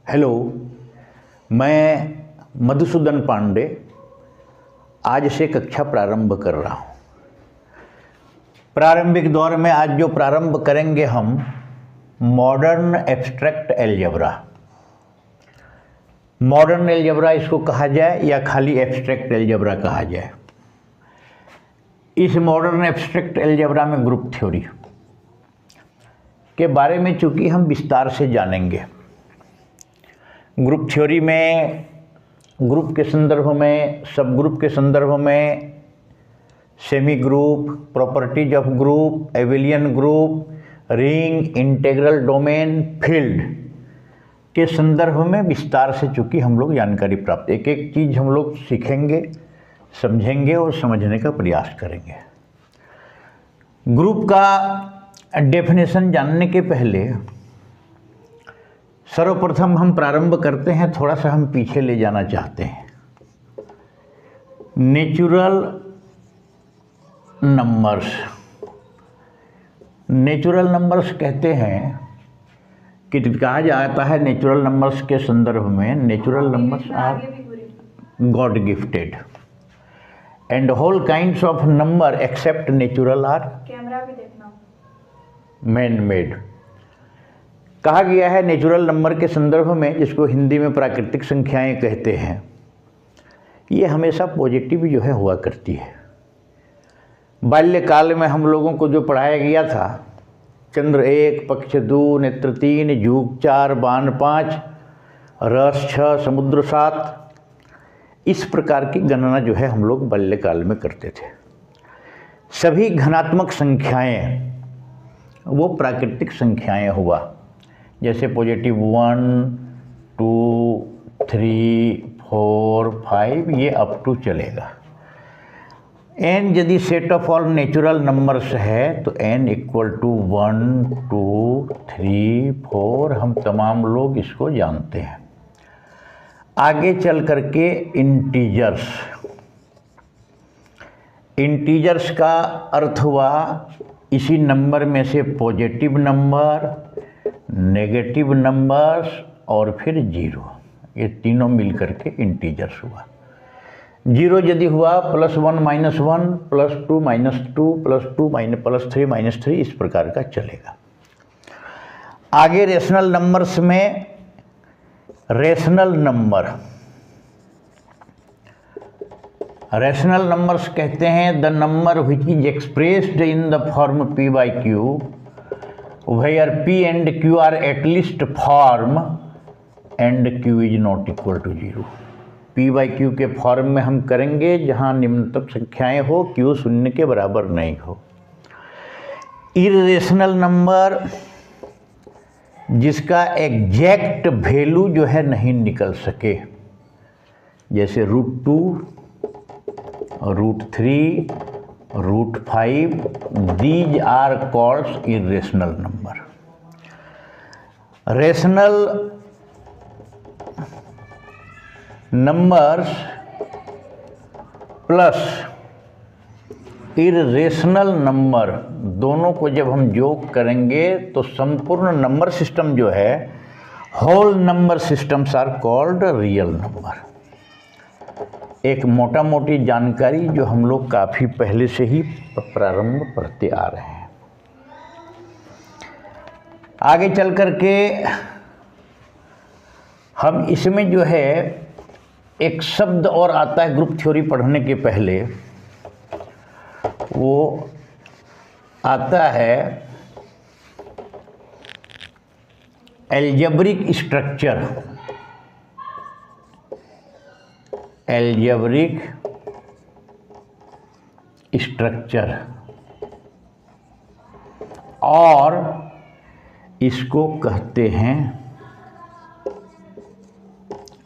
Hello, मैं मधुसूदन पांडे आज से कक्षा प्रारंभ कर रहा हूँ। प्रारंभिक दौर में आज जो प्रारंभ करेंगे हम modern abstract algebra. Modern algebra इसको कहा जाए या खाली एब्स्ट्रैक्ट एलजेब्रा कहा जाए। इस मॉडर्न एब्स्ट्रैक्ट एलजेब्रा में ग्रुप थ्योरी के बारे में चूँकि हम विस्तार से जानेंगे। ग्रुप थ्योरी में ग्रुप के संदर्भ में, सब ग्रुप के संदर्भ में, semi group, properties of group, abelian group, ring, integral domain, field के संदर्भ में विस्तार से चूँकि हम लोग जानकारी प्राप्त, एक एक चीज़ हम लोग सीखेंगे, समझेंगे और समझने का प्रयास करेंगे। ग्रुप का डेफिनेशन जानने के पहले सर्वप्रथम हम प्रारंभ करते हैं, थोड़ा सा हम पीछे ले जाना चाहते हैं। नेचुरल नंबर्स, नेचुरल नंबर्स कहते हैं कि कहा जाता है नेचुरल नंबर्स के संदर्भ में, natural numbers are God gifted and whole kinds of number except natural are man made. कहा गया है नेचुरल नंबर के संदर्भ में, जिसको हिंदी में प्राकृतिक संख्याएं कहते हैं, ये हमेशा पॉजिटिव जो है हुआ करती है। बाल्यकाल में हम लोगों को जो पढ़ाया गया था, चंद्र 1, पक्ष 2, नेत्र 3, जूग 4, बाण 5, रस 6, समुद्र 7, इस प्रकार की गणना जो है हम लोग बाल्यकाल में करते थे। सभी घनात्मक संख्याएं वो प्राकृतिक संख्याएं हुआ, जैसे पॉजिटिव 1, 2, 3, 4, 5, ये अप टू चलेगा। n यदि set of all natural numbers है तो n इक्वल टू 1, 2, 3, 4, हम तमाम लोग इसको जानते हैं। आगे चल करके इंटीजर्स, इंटीजर्स का अर्थ हुआ इसी नंबर में से पॉजिटिव नंबर, नेगेटिव नंबर्स और फिर जीरो, ये तीनों मिल करके इंटीजर्स हुआ। जीरो यदि हुआ +1 -1, +2 -2, +2 +3 -3, इस प्रकार का चलेगा। आगे रेशनल नंबर्स में रेशनल नंबर, रेशनल नंबर्स कहते हैं the number which is expressed in the form p/q where p and q are at least form and q is not equal to 0। p/q के फॉर्म में हम करेंगे जहाँ निम्नतम संख्याएं हो, q शून्य के बराबर नहीं हो। इरेशनल नंबर जिसका एग्जैक्ट वैल्यू जो है नहीं निकल सके, जैसे √2, √3, √5, these are called irrational number। Rational numbers plus irrational number दोनों को जब हम योग करेंगे तो संपूर्ण नंबर सिस्टम जो है, whole number systems are called real number. एक मोटा मोटी जानकारी जो हम लोग काफ़ी पहले से ही प्रारंभ पढ़ते आ रहे हैं। आगे चल कर के हम इसमें जो है एक शब्द और आता है ग्रुप थ्योरी पढ़ने के पहले, वो आता है एल्जेब्रिक स्ट्रक्चर। एल्जेब्रिक स्ट्रक्चर, और इसको कहते हैं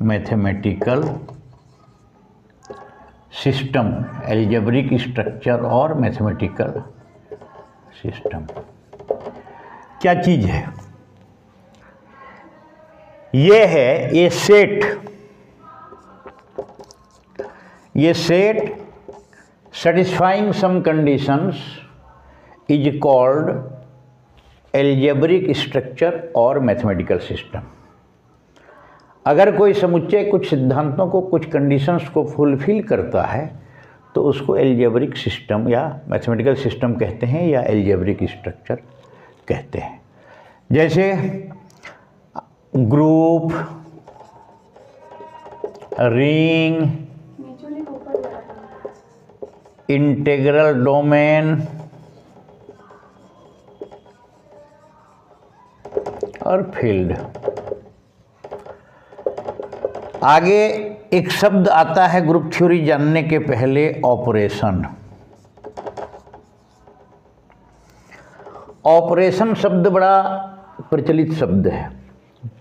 मैथमेटिकल सिस्टम। एल्जेब्रिक स्ट्रक्चर और मैथमेटिकल सिस्टम क्या चीज़ है? ये है ये set satisfying some conditions is called algebraic structure or mathematical system। अगर कोई समुच्चय कुछ सिद्धांतों को, कुछ कंडीशंस को फुलफिल करता है तो उसको एल्जेब्रिक सिस्टम या मैथमेटिकल सिस्टम कहते हैं या एल्जेब्रिक स्ट्रक्चर कहते हैं। जैसे ग्रुप, रिंग, इंटीग्रल डोमेन और फील्ड। आगे एक शब्द आता है ग्रुप थ्योरी जानने के पहले, ऑपरेशन। ऑपरेशन शब्द बड़ा प्रचलित शब्द है।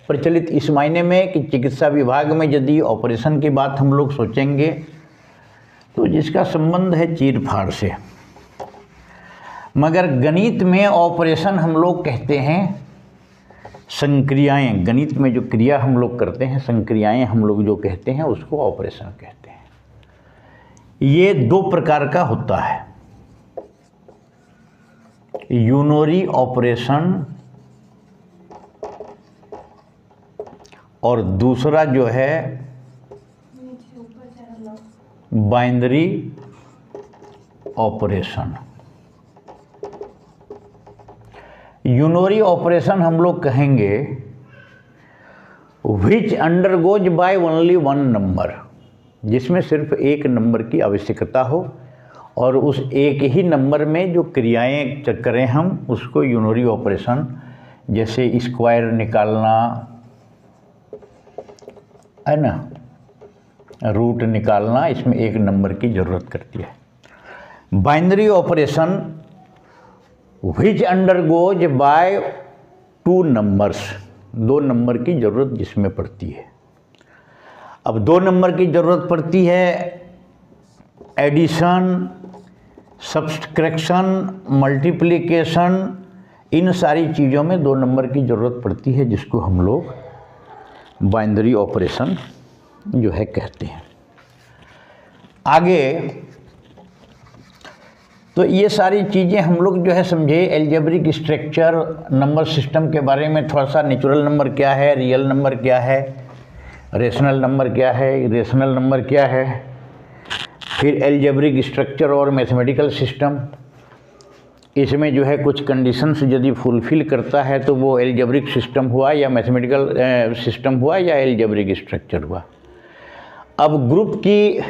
प्रचलित इस मायने में कि चिकित्सा विभाग में यदि ऑपरेशन की बात हम लोग सोचेंगे तो जिसका संबंध है चीर फाड़ से, मगर गणित में ऑपरेशन हम लोग कहते हैं संक्रियाएं। गणित में जो क्रिया हम लोग करते हैं, संक्रियाएं हम लोग जो कहते हैं उसको ऑपरेशन कहते हैं। ये दो प्रकार का होता है, यूनरी ऑपरेशन और दूसरा जो है बाइनरी ऑपरेशन। यूनरी ऑपरेशन हम लोग कहेंगे which undergoes by only one number, जिसमें सिर्फ एक नंबर की आवश्यकता हो और उस एक ही नंबर में जो क्रियाएं करें हम उसको यूनरी ऑपरेशन। जैसे स्क्वायर निकालना है ना, रूट निकालना, इसमें एक नंबर की ज़रूरत करती है। Binary operation which undergoes by two numbers, दो नंबर की ज़रूरत जिसमें पड़ती है। अब दो नंबर की ज़रूरत पड़ती है एडिशन, सब्सट्रैक्शन, मल्टीप्लिकेशन, इन सारी चीज़ों में दो नंबर की ज़रूरत पड़ती है, जिसको हम लोग बाइनरी ऑपरेशन जो है कहते हैं। आगे तो ये सारी चीज़ें हम लोग जो है समझे। एल्जेब्रिक स्ट्रक्चर, नंबर सिस्टम के बारे में थोड़ा सा, नेचुरल नंबर क्या है, रियल नंबर क्या है, रेशनल नंबर क्या है, इरेशनल नंबर क्या है, फिर एल्जेब्रिक स्ट्रक्चर और मैथमेटिकल सिस्टम, इसमें जो है कुछ कंडीशंस यदि फुलफिल करता है तो वो एल्जेब्रिक सिस्टम हुआ या मैथमेटिकल सिस्टम हुआ या एल्जेब्रिक स्ट्रक्चर हुआ। अब ग्रुप की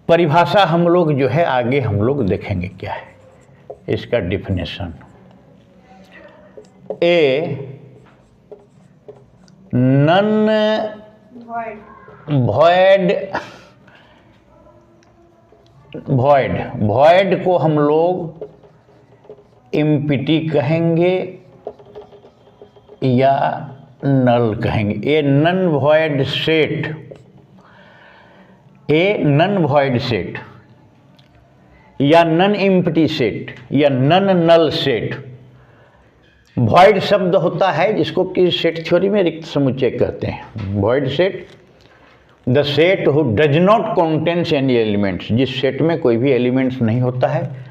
परिभाषा हम लोग जो है आगे हम लोग देखेंगे क्या है इसका डिफिनेशन। ए नन वॉइड को हम लोग एम्प्टी कहेंगे या नल कहेंगे। ए नन वॉइड सेट, ए नन वॉइड सेट या नन एम्प्टी सेट या नन नल सेट। वॉइड शब्द होता है जिसको कि सेट थ्योरी में रिक्त समुच्चय कहते हैं। Void set, the set who does not contains any elements, जिस सेट में कोई भी एलिमेंट्स नहीं होता है।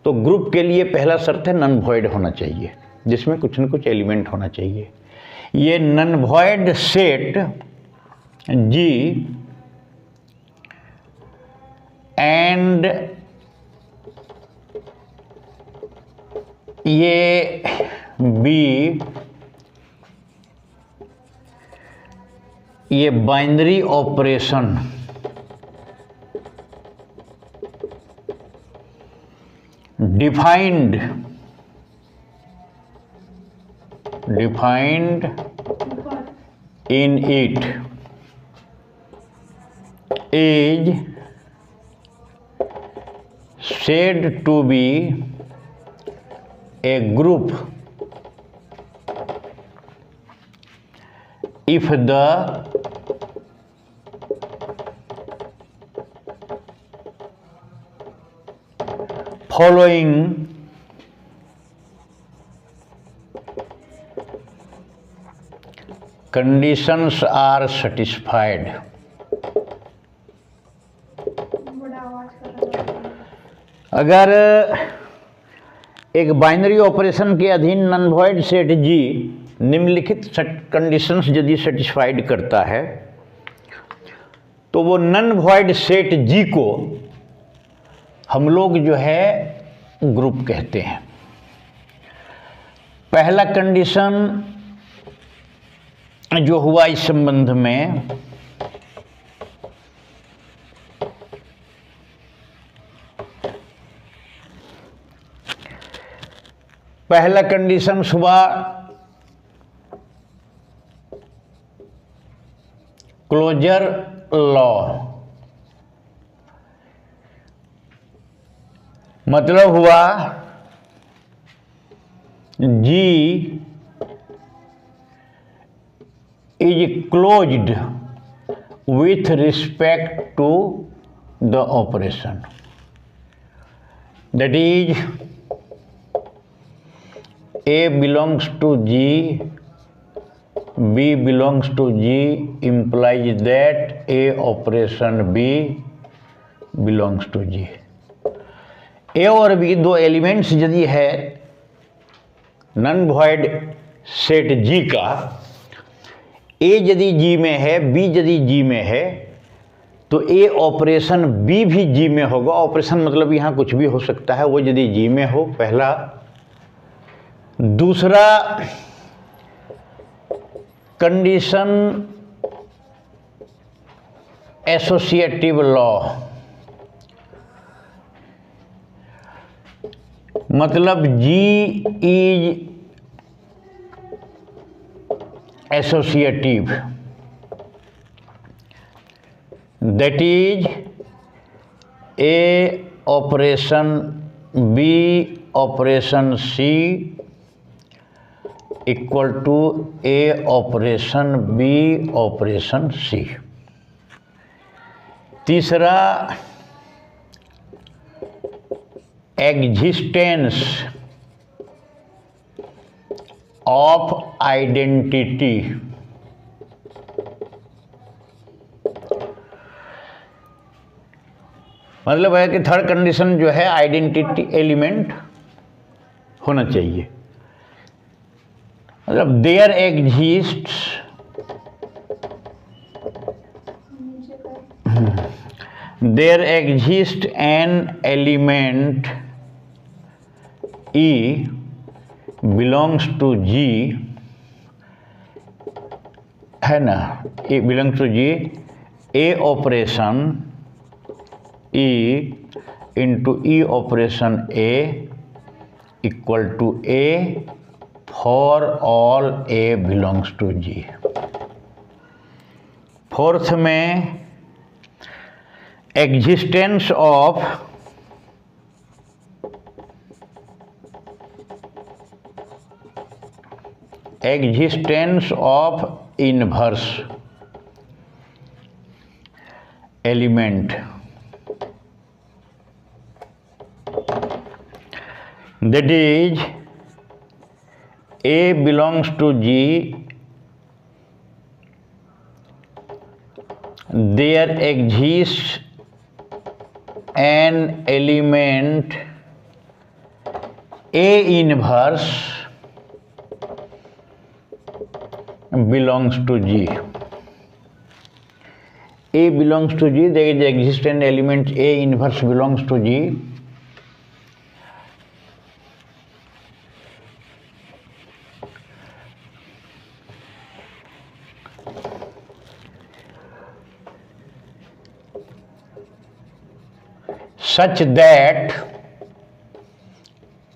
तो ग्रुप के लिए पहला शर्त है नन वॉइड होना चाहिए, जिसमें कुछ न कुछ एलिमेंट होना चाहिए। ये non void set G and ये बी, ये binary operation defined in it is said to be a group if the following conditions are satisfied। अगर एक बाइनरी ऑपरेशन के अधीन नन वॉइड सेट जी निम्नलिखित कंडीशंस यदि सेटिस्फाइड करता है तो वो नन वॉइड सेट जी को हम लोग जो है ग्रुप कहते हैं। पहला कंडीशन जो हुआ इस संबंध में, पहला कंडीशन हुआ क्लोजर लॉ, मतलब हुआ G is closed with respect to the operation, that is A belongs to G, B belongs to G implies that A operation B belongs to G। A और B दो elements यदि है none void set G का, A यदि G में है, B यदि G में है, तो A ऑपरेशन B भी G में होगा। ऑपरेशन मतलब यहाँ कुछ भी हो सकता है, वो यदि G में हो, पहला। दूसरा कंडीशन एसोसिएटिव लॉ, मतलब G is associative, that is A operation B operation C equal to A operation B operation C। तीसरा एग्जिस्टेंस ऑफ आइडेंटिटी, मतलब है कि थर्ड कंडीशन जो है आइडेंटिटी एलिमेंट होना चाहिए, मतलब there exist an element E belongs to G, है ना, E belongs to G, A operation E into E operation A equal to A for all A belongs to G। Fourth में existence of inverse element, that is A belongs to G, there exists an element A inverse belongs to G। A belongs to G, there exists an element A inverse belongs to G। such that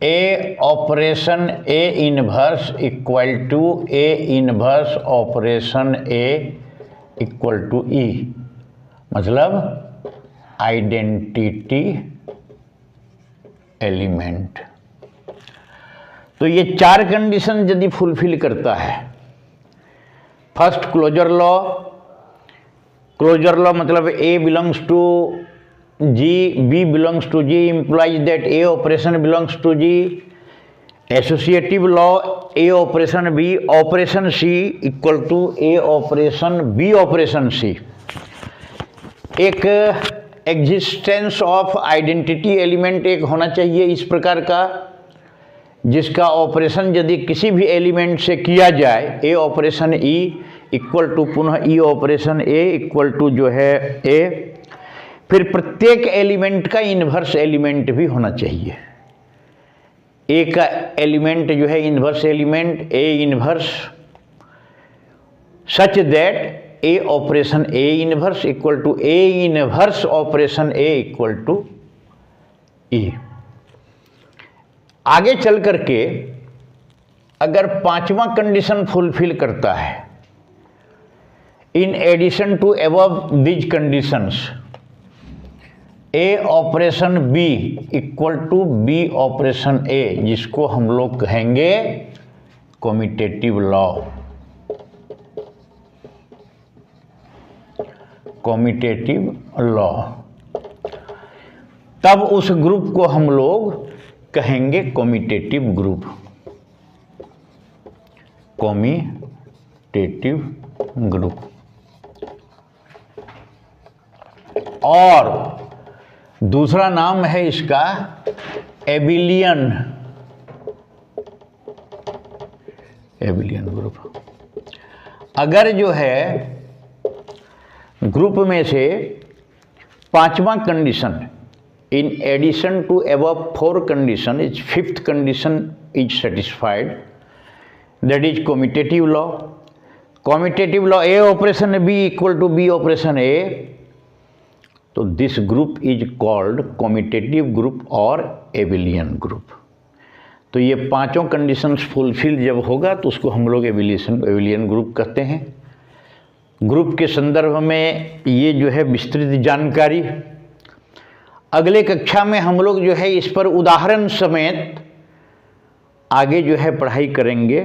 A operation A inverse equal to A inverse operation A equal to E, मतलब identity element. तो ये चार condition यदि fulfil करता है, first closure law मतलब A belongs to G, B belongs to G implies that A operation belongs to G। Associative law A operation B operation C equal to A operation B operation C। एक existence of identity element एक होना चाहिए इस प्रकार का, जिसका operation यदि किसी भी एलिमेंट से किया जाए, ए ऑपरेशन ई इक्वल टू पुनः ई ऑपरेशन ए इक्वल टू जो है ए, फिर प्रत्येक एलिमेंट का इन्वर्स एलिमेंट भी होना चाहिए। ए का एलिमेंट जो है inverse element A inverse such that A operation A inverse equal to A inverse operation A equal to E. आगे चल करके अगर पांचवा कंडीशन फुलफिल करता है, in addition to above these conditions A operation B equal to B operation A, जिसको हम लोग कहेंगे कॉम्यूटेटिव लॉ। कॉम्यूटेटिव लॉ, तब उस ग्रुप को हम लोग कहेंगे कॉम्यूटेटिव ग्रुप। Commutative group. और दूसरा नाम है इसका एबिलियन। Abelian group. अगर जो है ग्रुप में से पांचवा condition in addition to above four condition, its fifth condition is satisfied, that is commutative law. Commutative law A operation B equal to B operation A, so this group is called commutative group और abelian group। तो ये पांचों conditions fulfil जब होगा तो उसको हम लोग एबिलियन ग्रुप कहते हैं। ग्रुप के संदर्भ में ये जो है विस्तृत जानकारी, अगले कक्षा में हम लोग जो है इस पर उदाहरण समेत आगे जो है पढ़ाई करेंगे,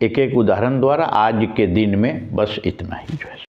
एक एक उदाहरण द्वारा। आज के दिन में बस इतना ही जो है।